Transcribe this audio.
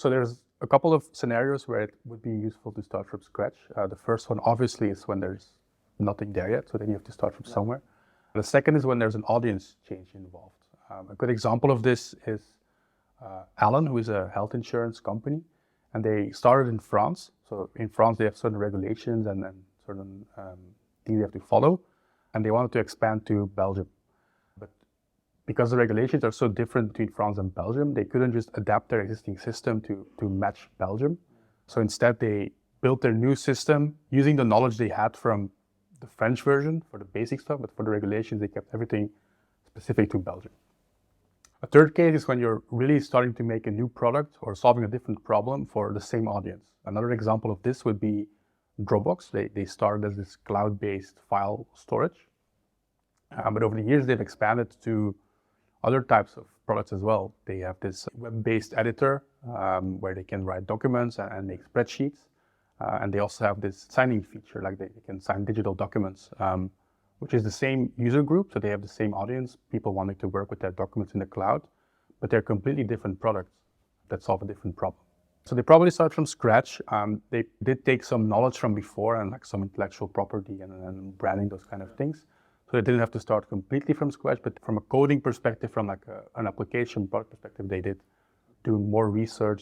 So there's a couple of scenarios where it would be useful to start from scratch. The first one obviously is when there's nothing there yet, so then you have to start from somewhere. The second is when there's an audience change involved. A good example of this is Alan, who is a health insurance company, and they started in France. So in France, they have certain regulations and certain things they have to follow, and they wanted to expand to Belgium. But because the regulations are so different between France and Belgium, they couldn't just adapt their existing system to match Belgium. So instead, they built their new system using the knowledge they had from the French version for the basic stuff, but for the regulations, they kept everything specific to Belgium. A third case is when you're really starting to make a new product or solving a different problem for the same audience. Another example of this would be Dropbox. They started as this cloud-based file storage, but over the years they've expanded to other types of products as well. They have this web-based editor where they can write documents and make spreadsheets, and they also have this signing feature, like they can sign digital documents, which is the same user group, so they have the same audience, people wanting to work with their documents in the cloud, but they're completely different products that solve a different problem. So they probably start from scratch. They did take some knowledge from before and like some intellectual property and branding, those kind of things. So they didn't have to start completely from scratch, but from a coding perspective, from like an application product perspective, they did do more research.